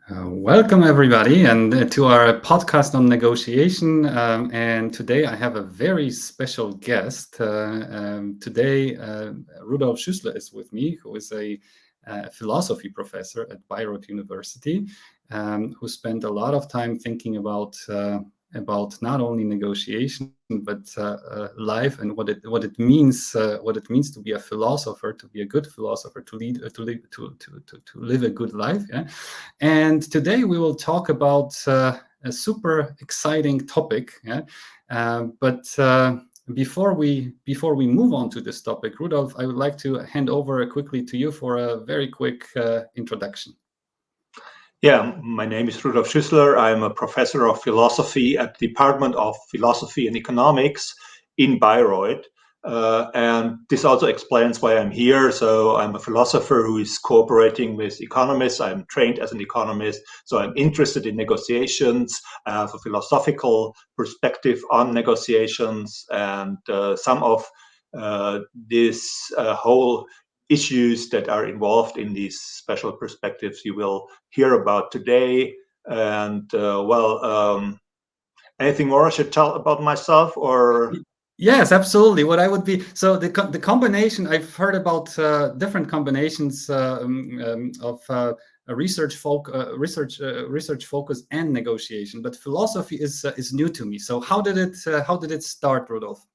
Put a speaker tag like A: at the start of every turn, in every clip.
A: Welcome, everybody, and to our podcast on negotiation. And today I have a very special guest. Today, Rudolf Schüssler is with me, who is a philosophy professor at Bayreuth University, who spent a lot of time thinking about not only negotiation but life and what it means to be a philosopher, to be a good philosopher, to live a good life. Yeah? And today we will talk about a super exciting topic. Yeah? But before we move on to this topic, Rudolf, I would like to hand over quickly to you for a very quick introduction.
B: Yeah, my name is Rudolf Schüssler. I'm a professor of philosophy at the Department of Philosophy and Economics in Bayreuth. And this also explains why I'm here. So I'm a philosopher who is cooperating with economists. I'm trained as an economist. So I'm interested in negotiations. I have a philosophical perspective on negotiations. And some of this whole issues that are involved in these special perspectives you will hear about today. And anything more I should tell about myself, or?
A: Yes, absolutely. What I would be the combination I've heard about different combinations of research focus and negotiation, but philosophy is new to me. So how did it start, Rudolf?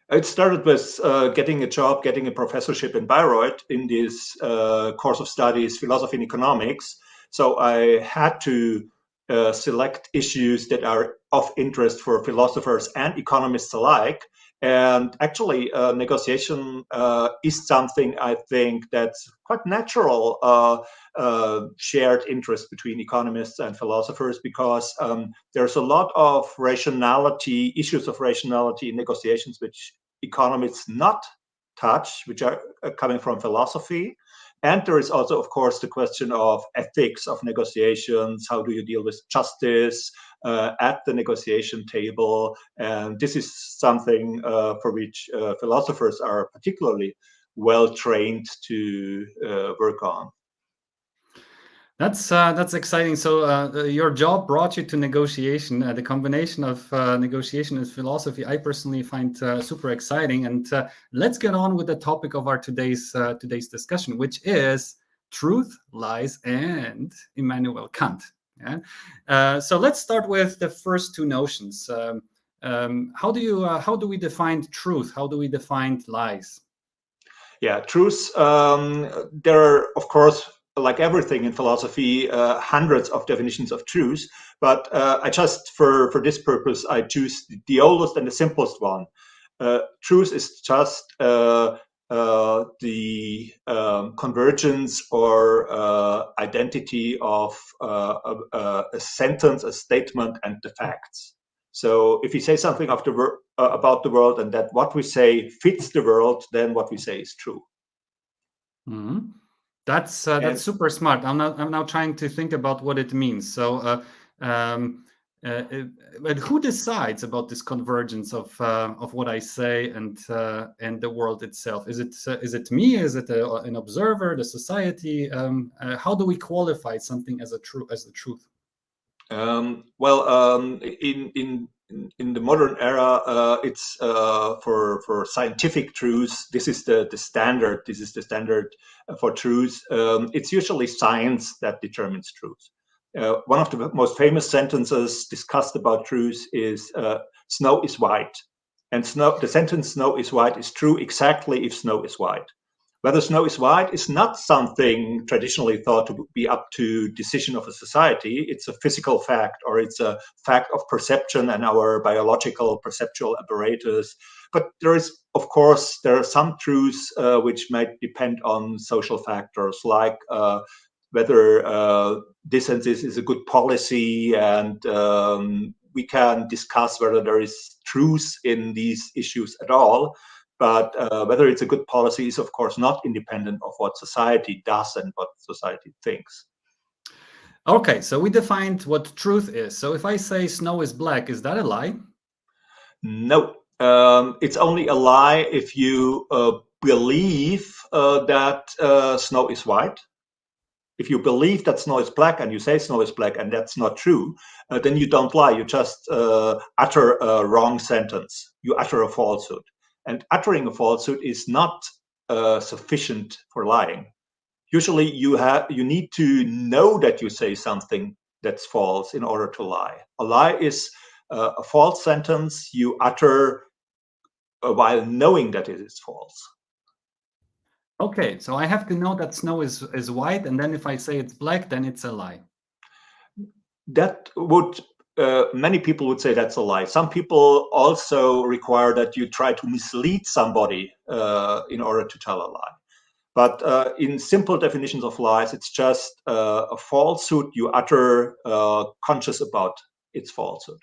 B: It started with getting a job, getting a professorship in Bayreuth in this course of studies, philosophy and economics. So I had to select issues that are of interest for philosophers and economists alike. And actually, negotiation is something I think that's quite natural, shared interest between economists and philosophers, because there's a lot of rationality, issues of rationality in negotiations, which economists not touch, which are coming from philosophy. And there is also, of course, the question of ethics of negotiations. How do you deal with justice at the negotiation table? And this is something for which philosophers are particularly well trained to work on.
A: That's exciting. So your job brought you to negotiation. The combination of negotiation and philosophy, I personally find super exciting. And let's get on with the topic of our today's discussion, which is truth, lies, and Immanuel Kant. Yeah? So let's start with the first two notions. How do we define truth? How do we define lies?
B: Yeah, truth. There are, of course, like everything in philosophy, hundreds of definitions of truth. But I just, for this purpose, I choose the oldest and the simplest one. Truth is just the convergence or identity of a sentence, a statement, and the facts. So if we say something about the world and that what we say fits the world, then what we say is true.
A: Mm-hmm. That's super smart. I'm now trying to think about what it means. So, but who decides about this convergence of what I say and the world itself? Is it me? Is it an observer? The society? How do we qualify something as the truth?
B: In the modern era, it's for scientific truths. This is the standard. This is the standard for truth. It's usually science that determines truth. One of the most famous sentences discussed about truth is "Snow is white," and the sentence "Snow is white" is true exactly if snow is white. Whether snow is white is not something traditionally thought to be up to decision of a society. It's a physical fact, or it's a fact of perception and our biological perceptual apparatus. But there are some truths which might depend on social factors, like whether dissent is a good policy, and we can discuss whether there is truth in these issues at all. But whether it's a good policy is, of course, not independent of what society does and what society thinks.
A: Okay, so we defined what truth is. So if I say snow is black, is that a lie?
B: No, it's only a lie if you believe that snow is white. If you believe that snow is black and you say snow is black and that's not true, then you don't lie. You just utter a wrong sentence. You utter a falsehood. And uttering a falsehood is not sufficient for lying. Usually you need to know that you say something that's false in order to lie. A lie is a false sentence you utter while knowing that it is false.
A: Okay, so I have to know that snow is white, and then if I say it's black, then it's a lie.
B: That would many people would say that's a lie. Some people also require that you try to mislead somebody in order to tell a lie. But in simple definitions of lies, it's just a falsehood you utter conscious about its falsehood.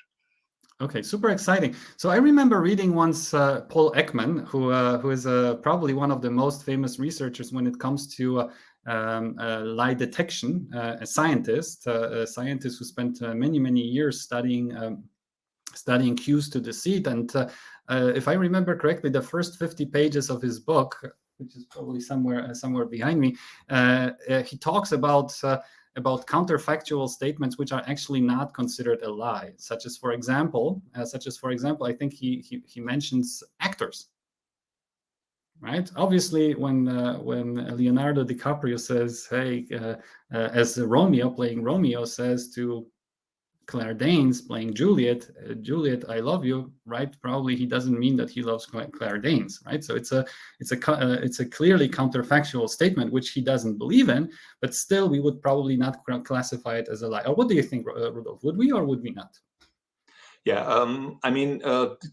A: Okay, super exciting. So I remember reading once Paul Ekman, who is probably one of the most famous researchers when it comes to lie detection, a scientist who spent many years studying cues to deceit. And if I remember correctly, the first 50 pages of his book, which is probably somewhere behind me, he talks about counterfactual statements which are actually not considered a lie, such as for example, I think he mentions actors. Right. Obviously, when Leonardo DiCaprio says, "Hey," as Romeo playing Romeo says to Claire Danes playing Juliet, "Juliet, I love you," right? Probably he doesn't mean that he loves Claire Danes, right? So it's a clearly counterfactual statement which he doesn't believe in, but still we would probably not classify it as a lie. Or what do you think, Rudolf? Would we or would we not?
B: Yeah, I mean,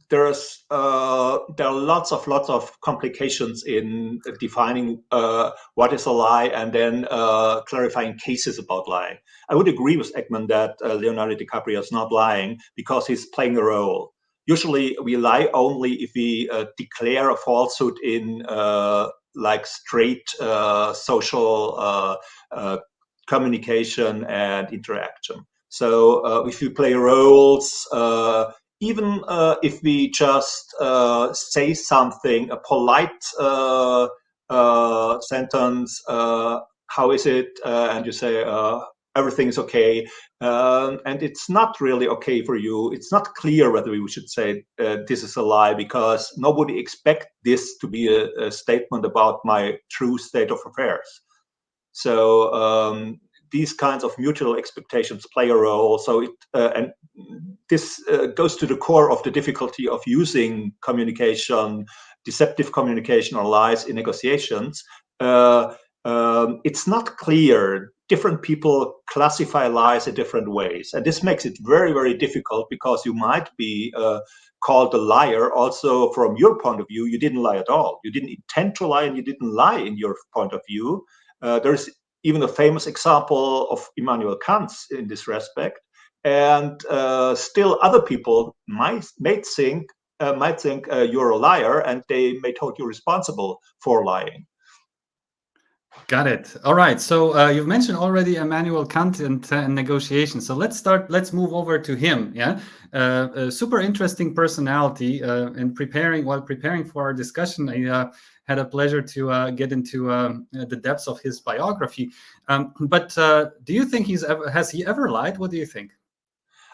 B: there are lots of complications in defining what is a lie and then clarifying cases about lying. I would agree with Ekman that Leonardo DiCaprio is not lying because he's playing a role. Usually, we lie only if we declare a falsehood in like straight social communication and interaction. So if you play roles, even if we just say something, a polite sentence, how is it? And you say, everything's okay. And it's not really okay for you. It's not clear whether we should say this is a lie because nobody expects this to be a statement about my true state of affairs. So these kinds of mutual expectations play a role. So and this goes to the core of the difficulty of using communication, deceptive communication or lies in negotiations. It's not clear. Different people classify lies in different ways. And this makes it very difficult because you might be called a liar also from your point of view. You didn't lie at all. You didn't intend to lie and you didn't lie in your point of view. There's even a famous example of Immanuel Kant in this respect, and still other people might think you're a liar, and they may hold you responsible for lying.
A: Got it. All right. So you've mentioned already Immanuel Kant and negotiation. So let's move over to him. Yeah, a super interesting personality. And while preparing for our discussion, I had a pleasure to get into the depths of his biography. But do you think has he ever lied? What do you think?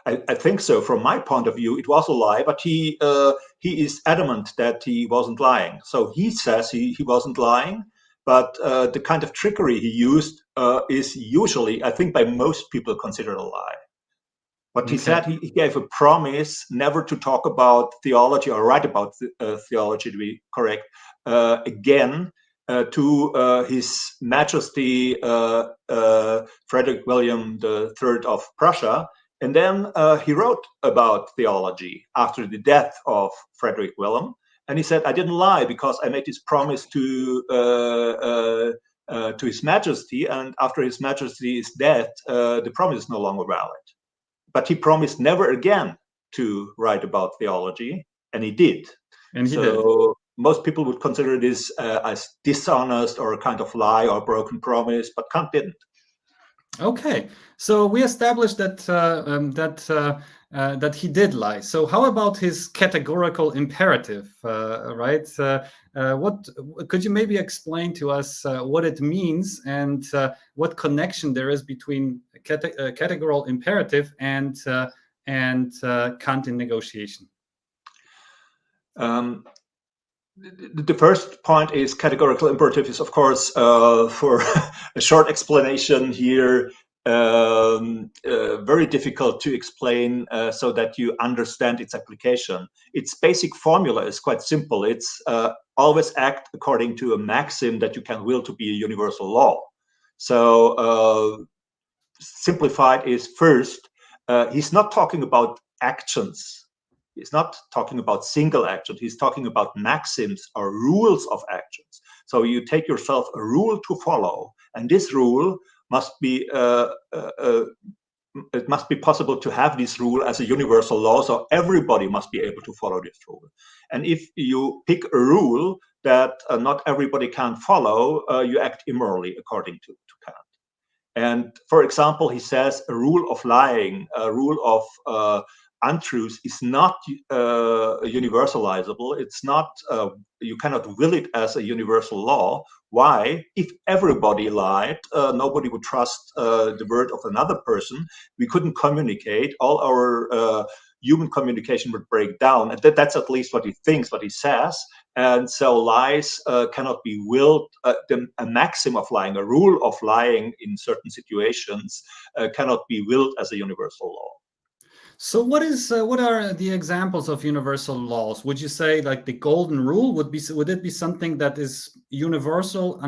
B: I think so. From my point of view, it was a lie, but he is adamant that he wasn't lying. So he says he wasn't lying, but the kind of trickery he used is usually, I think, by most people considered a lie. What he said, he gave a promise never to talk about theology or write about theology, to be correct, again to His Majesty Frederick William III of Prussia. And then he wrote about theology after the death of Frederick William. And he said, I didn't lie because I made this promise to His Majesty. And after His Majesty's death, the promise is no longer valid. But he promised never again to write about theology, and he did.
A: And he did.
B: Most people would consider this as dishonest or a kind of lie or broken promise, but Kant didn't.
A: Okay, so we established that that he did lie. So how about his categorical imperative, right? What could you maybe explain to us what it means and what connection there is between categorical imperative and Kant in negotiation?
B: The first point is categorical imperative is, of course, for a short explanation here, very difficult to explain so that you understand its application. Its basic formula is quite simple. It's always act according to a maxim that you can will to be a universal law. So simplified is first, he's not talking about actions. He's not talking about single action. He's talking about maxims or rules of actions. So you take yourself a rule to follow, and this rule must be it must be possible to have this rule as a universal law. So everybody must be able to follow this rule. And if you pick a rule that not everybody can follow, you act immorally, according to Kant. And for example, he says a rule of lying, a rule of untruth is not universalizable. It's not, you cannot will it as a universal law. Why? If everybody lied, nobody would trust the word of another person. We couldn't communicate. All our human communication would break down. And that's at least what he thinks, what he says. And so lies cannot be willed. A maxim of lying, a rule of lying in certain situations cannot be willed as a universal law.
A: So what are the examples of universal laws? Would you say like the golden rule would it be something that is universally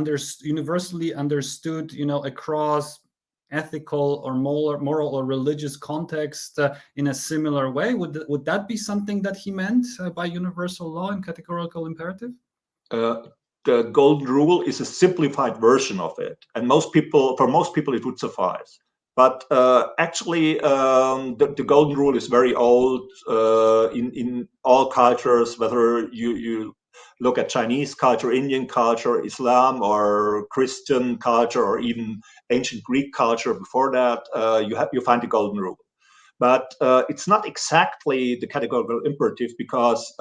A: understood, across ethical or moral or religious context in a similar way? Would that be something that he meant by universal law and categorical imperative?
B: The golden rule is a simplified version of it, and for most people it would suffice. But actually, the golden rule is very old in all cultures, whether you look at Chinese culture, Indian culture, Islam, or Christian culture, or even ancient Greek culture before that, you find the golden rule. But it's not exactly the categorical imperative, because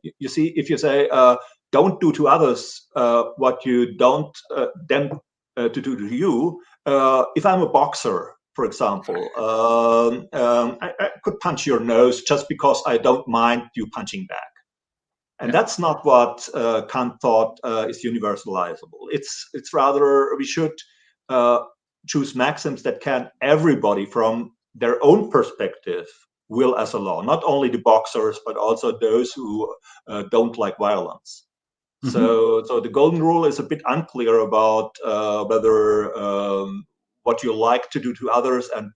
B: you see, if you say, don't do to others what you don't then to do to you. If I'm a boxer, for example, I could punch your nose just because I don't mind you punching back. And that's not what Kant thought is universalizable. It's rather we should choose maxims that can everybody from their own perspective will as a law, not only the boxers, but also those who don't like violence. Mm-hmm. So the golden rule is a bit unclear about whether what you like to do to others and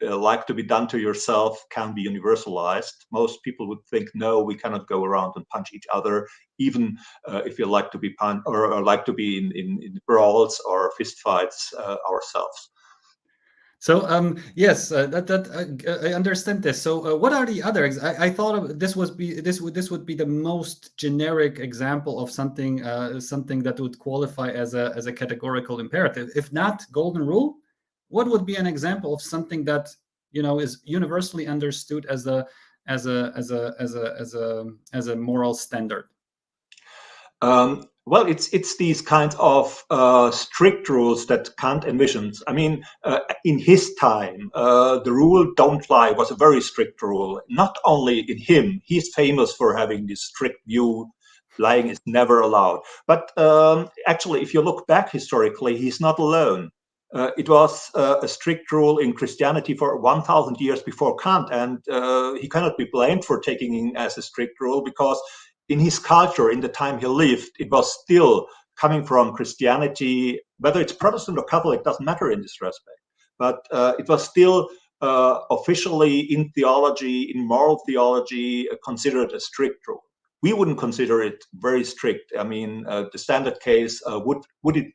B: like to be done to yourself can be universalized. Most people would think, no, we cannot go around and punch each other, even if you like to be punched or like to be in brawls or fistfights ourselves.
A: So yes, I understand this. So what are the other? I thought this would be the most generic example of something that would qualify as a categorical imperative. If not golden rule, what would be an example of something that is universally understood as a moral standard?
B: Well, it's these kinds of strict rules that Kant envisions. I mean, in his time, the rule "don't lie" was a very strict rule. Not only in him, he's famous for having this strict view: lying is never allowed. But actually, if you look back historically, he's not alone. It was a strict rule in Christianity for 1,000 years before Kant, and he cannot be blamed for taking it as a strict rule, because in his culture, in the time he lived, it was still coming from Christianity. Whether it's Protestant or Catholic doesn't matter in this respect. But it was still officially in theology, in moral theology, considered a strict rule. We wouldn't consider it very strict. I mean, the standard case, would we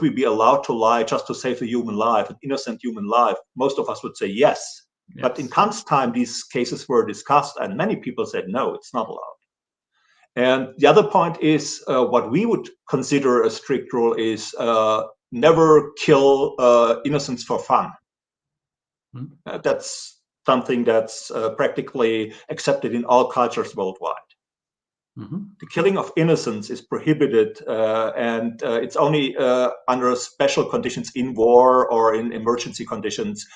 B: be allowed to lie just to save a human life, an innocent human life? Most of us would say yes. But in Kant's time, these cases were discussed, and many people said, no, it's not allowed. And the other point is what we would consider a strict rule is never kill innocents for fun. That's something that's practically accepted in all cultures worldwide. The killing of innocents is prohibited, and it's only under special conditions in war or in emergency conditions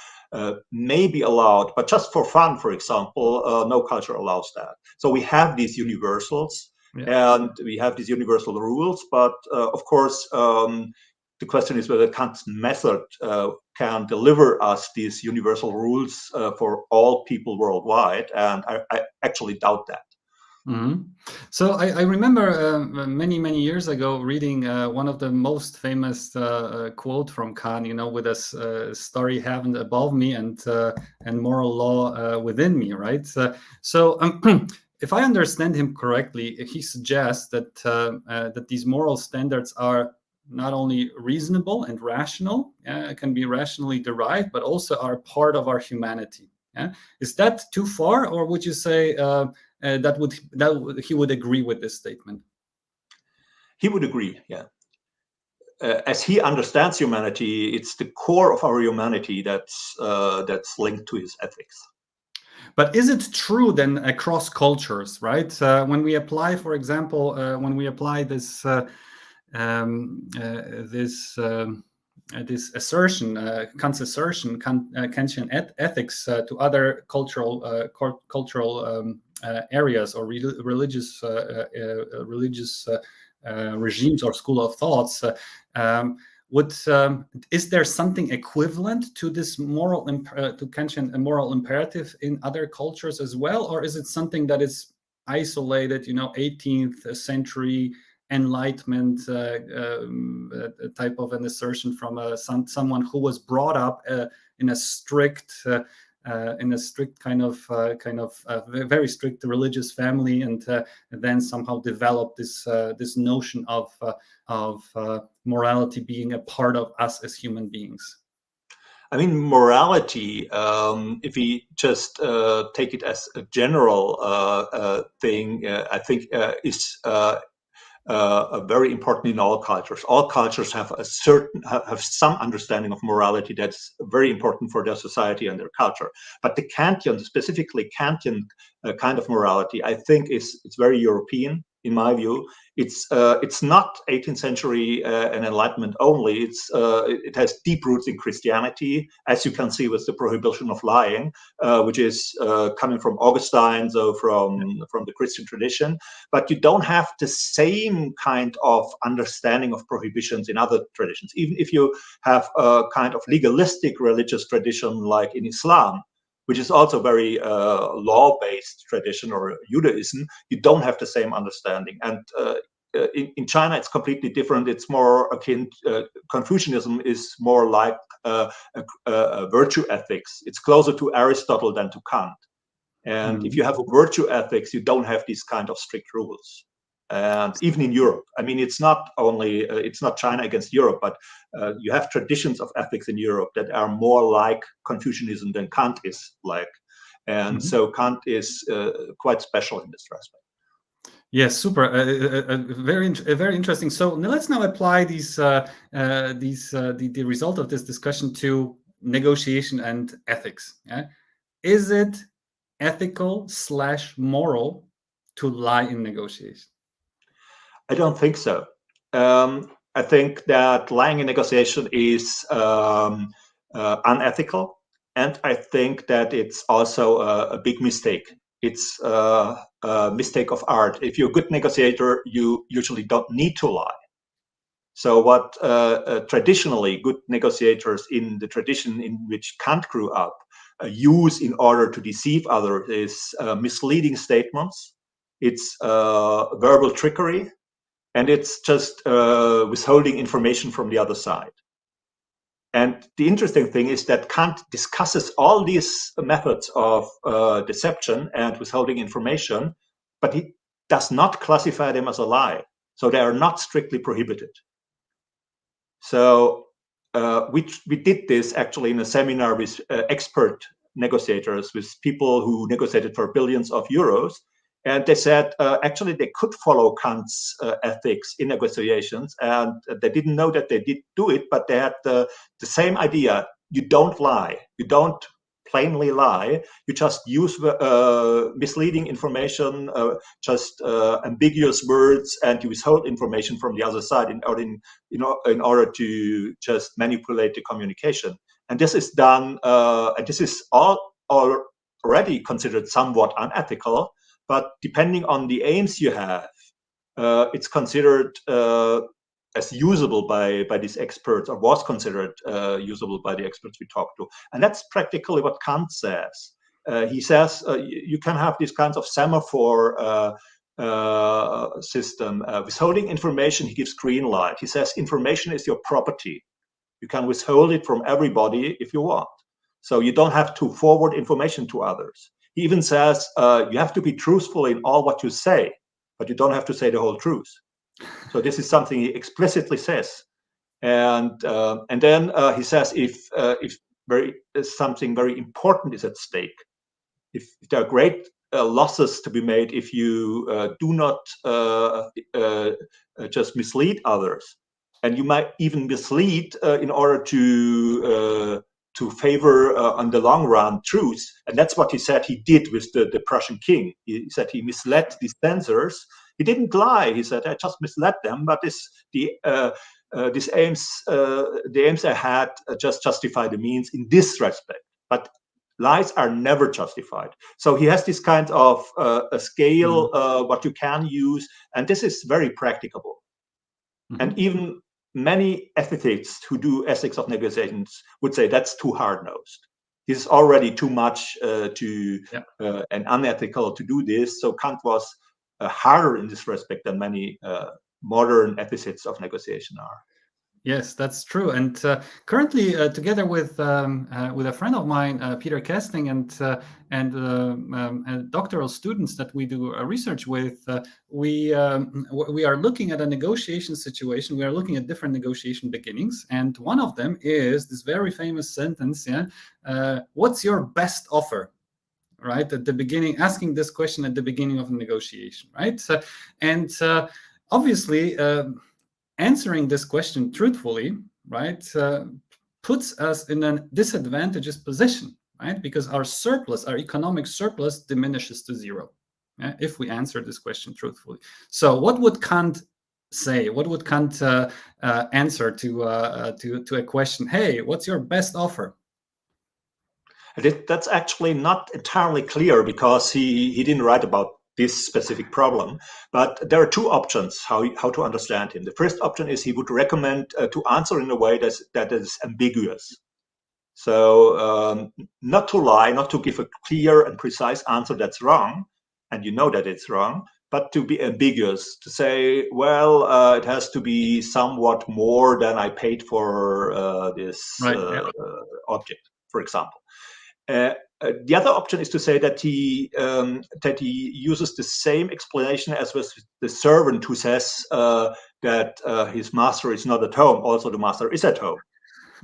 B: may be allowed, but just for fun, for example, no culture allows that. So we have these universals, and we have these universal rules, but of course, the question is whether Kant's method can deliver us these universal rules for all people worldwide, and I actually doubt that.
A: So I remember many years ago reading one of the most famous quote from Kant, with a starry heaven above me and moral law within me, right? So if I understand him correctly, he suggests that that these moral standards are not only reasonable and rational, can be rationally derived, but also are part of our humanity. Is that too far, or would you say that he would agree with this statement?
B: He would agree, yeah. As he understands humanity, it's the core of our humanity that's linked to his ethics.
A: But is it true then across cultures, right? When we apply, for example, this this assertion, Kant's assertion, Kantian ethics to other cultural areas or religious regimes or school of thoughts, is there something equivalent to this to Kantian moral imperative in other cultures as well, or is it something that is isolated, 18th century Enlightenment type of an assertion from someone who was brought up in a strict kind of very strict religious family, and then somehow developed this notion of morality being a part of us as human beings?
B: I mean, morality, if we just take it as a general thing, I think is very important in all cultures. All cultures have have some understanding of morality that's very important for their society and their culture. But the Kantian, specifically Kantian kind of morality, I think it's very European. In my view, it's not 18th century and Enlightenment only. It has deep roots in Christianity, as you can see with the prohibition of lying, which is coming from Augustine, so from the Christian tradition. But you don't have the same kind of understanding of prohibitions in other traditions. Even if you have a kind of legalistic religious tradition like in Islam, which is also very law-based tradition, or Judaism, you don't have the same understanding. And in China, it's completely different. It's more akin. Confucianism is more like virtue ethics. It's closer to Aristotle than to Kant. And if you have a virtue ethics, you don't have these kind of strict rules. And even in Europe, I mean, it's not only it's not China against Europe, but you have traditions of ethics in Europe that are more like Confucianism than Kant is like, and so Kant is quite special in this respect.
A: Yes, super, very interesting. So let's now apply the result of this discussion to negotiation and ethics. Is it ethical/moral to lie in negotiation?
B: I don't think so. I think that lying in negotiation is unethical, and I think that it's also a big mistake. It's a mistake of art. If you're a good negotiator, you usually don't need to lie. So what traditionally good negotiators in the tradition in which Kant grew up use in order to deceive others is misleading statements. It's verbal trickery, and it's just withholding information from the other side. And the interesting thing is that Kant discusses all these methods of deception and withholding information, but he does not classify them as a lie. So they are not strictly prohibited. So we did this actually in a seminar with expert negotiators, with people who negotiated for billions of euros. And they said, actually, they could follow Kant's ethics in negotiations, and they didn't know that they did do it, but they had the same idea. You don't lie. You don't plainly lie. You just use misleading information, just ambiguous words, and you withhold information from the other side in order to just manipulate the communication. And this is done, and this is already considered somewhat unethical, but depending on the aims you have, it's considered as usable by these experts, or was considered usable by the experts we talked to. And that's practically what Kant says. He says you can have these kinds of semaphore system. Withholding information, he gives green light. He says information is your property. You can withhold it from everybody if you want. So you don't have to forward information to others. He even says you have to be truthful in all what you say, but you don't have to say the whole truth. So this is something he explicitly says. And then he says if something very important is at stake, if there are great losses to be made if you do not just mislead others, and you might even mislead in order to favor on the long run truth. And that's what he said he did with the Prussian king. He said he misled the censors. He didn't lie. He said, I just misled them, but the aims I had just justify the means in this respect. But lies are never justified. So he has this kind of a scale, what you can use, and this is very practicable. And even many ethicists who do ethics of negotiations would say that's too hard-nosed. This is already too much and unethical to do this. So Kant was harder in this respect than many modern ethicists of negotiation are.
A: Yes, that's true. And currently, together with a friend of mine, Peter Kesting, and doctoral students that we do research with, we are looking at a negotiation situation. We are looking at different negotiation beginnings, and one of them is this very famous sentence: "What's your best offer?" Right at the beginning, asking this question at the beginning of a negotiation, right? And obviously. Answering this question truthfully, right, puts us in a disadvantageous position, right? Because our surplus, our economic surplus, diminishes to zero if we answer this question truthfully. So, what would Kant say? What would Kant answer to a question? Hey, what's your best offer?
B: That's actually not entirely clear because he didn't write about this specific problem, but there are two options how to understand him. The first option is he would recommend to answer in a way that is ambiguous. So not to lie, not to give a clear and precise answer that's wrong, and you know that it's wrong, but to be ambiguous, to say, well, it has to be somewhat more than I paid for this object, for example. The other option is to say that he uses the same explanation as with the servant who says that his master is not at home. Also, the master is at home.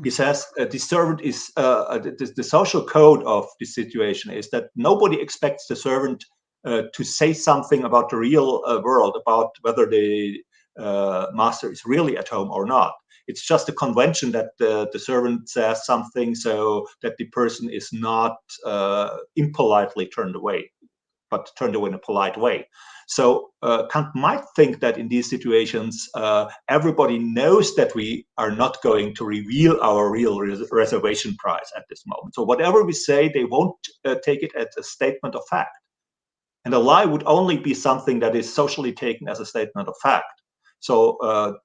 B: He says the servant is the social code of this situation is that nobody expects the servant to say something about the real world, about whether the master is really at home or not. It's just a convention that the servant says something so that the person is not impolitely turned away, but turned away in a polite way. So Kant might think that in these situations, everybody knows that we are not going to reveal our real reservation price at this moment. So whatever we say, they won't take it as a statement of fact. And a lie would only be something that is socially taken as a statement of fact. So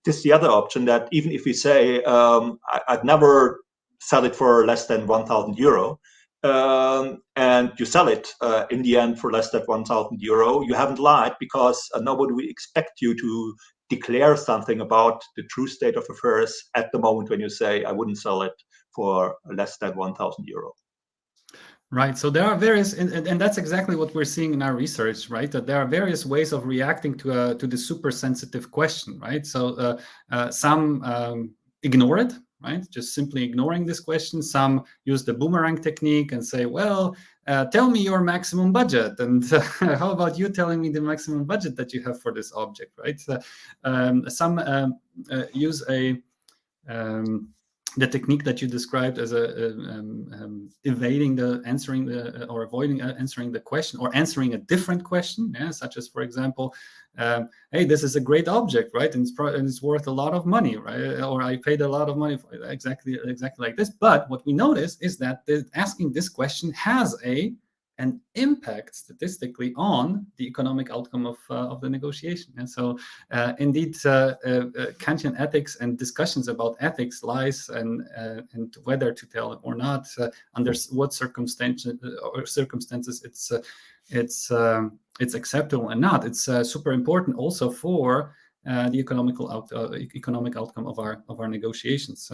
B: this is the other option, that even if we say, I'd never sell it for less than 1,000 euro, and you sell it in the end for less than 1,000 euro, you haven't lied, because nobody will expect you to declare something about the true state of affairs at the moment when you say, I wouldn't sell it for less than 1,000 euro.
A: Right. So there are various, and that's exactly what we're seeing in our research, right? That there are various ways of reacting to the super sensitive question, right? So some ignore it, right? Just simply ignoring this question. Some use the boomerang technique and say, well, tell me your maximum budget. And how about you telling me the maximum budget that you have for this object, right? Some use a the technique that you described as evading the answering the or avoiding answering the question, or answering a different question, such as, for example, hey, this is a great object, right, and it's worth a lot of money, right, or I paid a lot of money for it. Exactly like this. But what we notice is that asking this question has an impact statistically on the economic outcome of the negotiation. And so indeed, Kantian ethics and discussions about ethics lies and whether to tell it or not, under what circumstances it's acceptable and not. It's super important also for the economic outcome of our negotiations.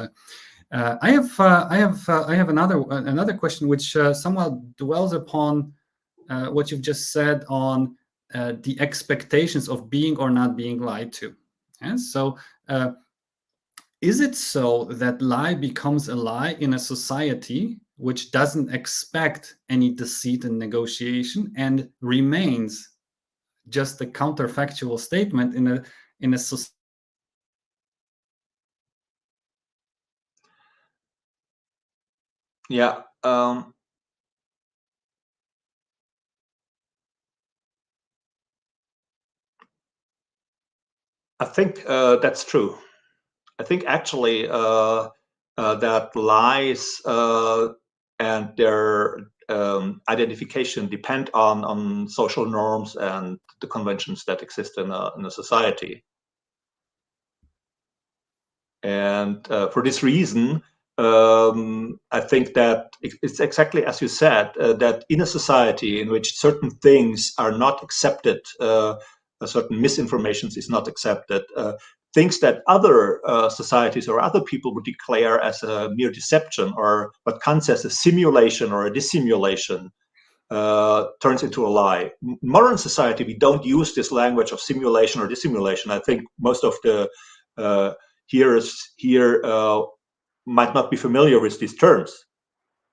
A: I have another question which somewhat dwells upon what you've just said on the expectations of being or not being lied to. And so, is it so that lie becomes a lie in a society which doesn't expect any deceit in negotiation and remains just a counterfactual statement in a society?
B: Yeah. I think that's true. I think actually that lies and their identification depend on social norms and the conventions that exist in a society. And for this reason, I think that it's exactly as you said, that in a society in which certain things are not accepted, certain misinformation is not accepted, things that other societies or other people would declare as a mere deception, or what Kant says a simulation or a dissimulation, turns into a lie. Modern society, we don't use this language of simulation or dissimulation. I think most of the hearers here might not be familiar with these terms,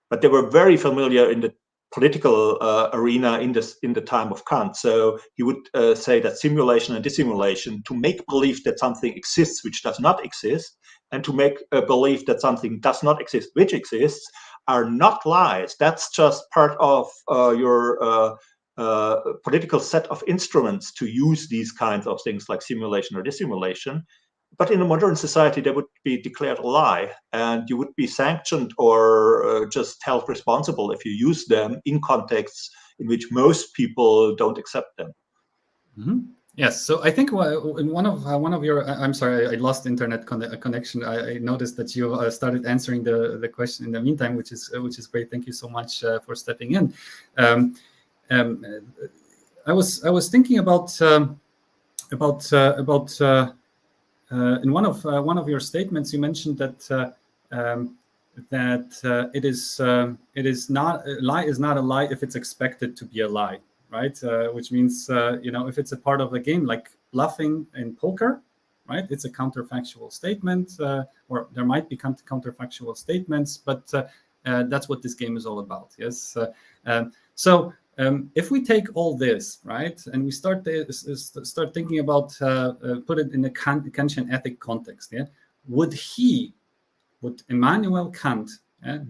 B: but they were very familiar in the political arena in the time of Kant. So he would say that simulation and dissimulation, to make believe that something exists which does not exist, and to make a belief that something does not exist which exists, are not lies. That's just part of your political set of instruments to use these kinds of things like simulation or dissimulation. But in a modern society, they would be declared a lie, and you would be sanctioned or just held responsible if you use them in contexts in which most people don't accept them.
A: Mm-hmm. Yes, so I think in one of your, I'm sorry, I lost internet connection. I noticed that you started answering the question in the meantime, which is great. Thank you so much for stepping in. I was thinking about in one of your statements, you mentioned that it is not a lie is not a lie if it's expected to be a lie, right? Which means if it's a part of the game, like bluffing in poker, right? It's a counterfactual statement, or there might be counterfactual statements, but that's what this game is all about. Yes. So if we take all this, right, and we start thinking about put it in a Kantian ethic context, would Immanuel Kant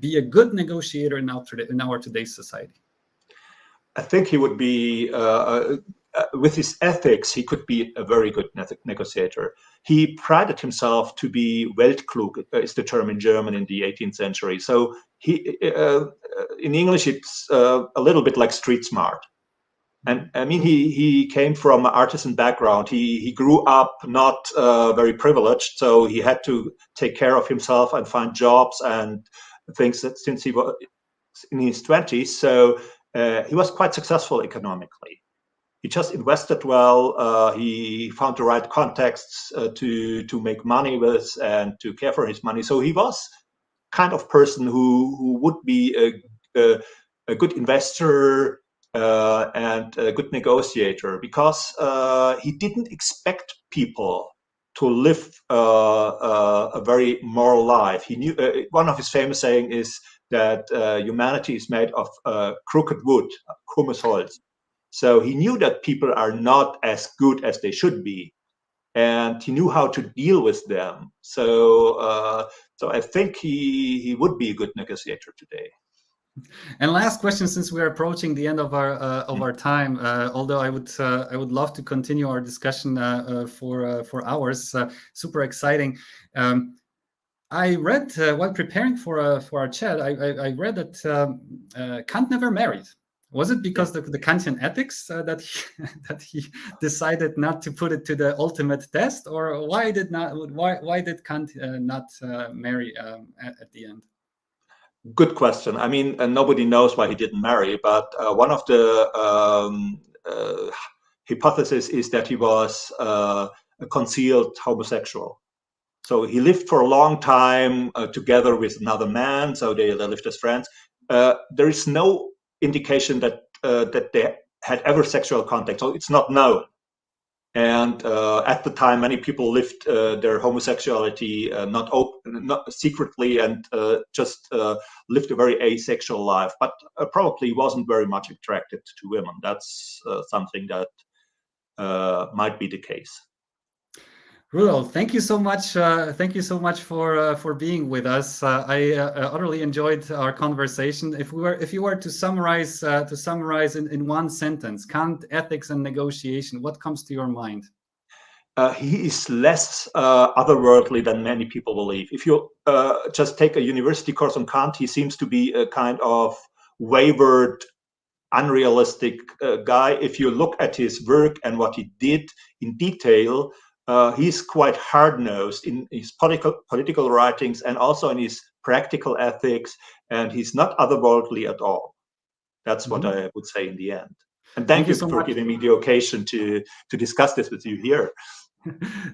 A: be a good negotiator in our today's society?
B: I think he would be, with his ethics, he could be a very good negotiator. He prided himself to be Weltklug, is the term in German in the 18th century. So he, in English, it's a little bit like street smart. And I mean, he came from an artisan background. He grew up not very privileged, so he had to take care of himself and find jobs and things that since he was in his 20s. So he was quite successful economically. He just invested well. He found the right contexts to make money with and to care for his money. So he was kind of person who would be a good investor and a good negotiator, because he didn't expect people to live a very moral life. He knew one of his famous saying is that humanity is made of crooked wood, Humusholz. So he knew that people are not as good as they should be. and he knew how to deal with them. So I think he would be a good negotiator today.
A: And last question, since we're approaching the end of our time, although I would love to continue our discussion for hours. Super exciting. I read while preparing for our chat. I read that Kant never married. Was it because the Kantian ethics that he decided not to put it to the ultimate test, or why did Kant not marry at the end?
B: Good question. I mean, nobody knows why he didn't marry, but one of the hypotheses is that he was a concealed homosexual. So he lived for a long time together with another man. So they lived as friends. There is no indication that they had ever sexual contact. So it's not known. And at the time, many people lived their homosexuality not secretly, and just lived a very asexual life. But probably wasn't very much attracted to women. That's something that might be the case.
A: Rudolf, thank you so much. Thank you so much for being with us. I utterly enjoyed our conversation. If you were to summarize in one sentence, Kant, ethics, and negotiation, what comes to your mind?
B: He is less otherworldly than many people believe. If you just take a university course on Kant, he seems to be a kind of wayward, unrealistic guy. If you look at his work and what he did in detail, he's quite hard-nosed in his political writings and also in his practical ethics, and he's not otherworldly at all. That's what I would say in the end. And thank you so for giving me the occasion to discuss this with you here.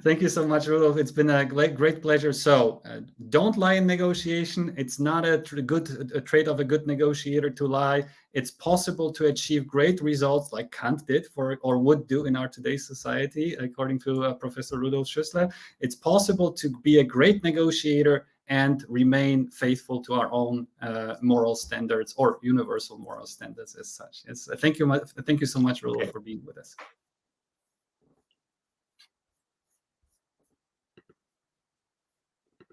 A: Thank you so much, Rudolf. It's been a great pleasure. So don't lie in negotiation. It's not a trait of a good negotiator to lie. It's possible to achieve great results like Kant did or would do in our today's society, according to Professor Rudolf Schüssler. It's possible to be a great negotiator and remain faithful to our own moral standards or universal moral standards as such. Thank you so much, Rudolf, for being with us.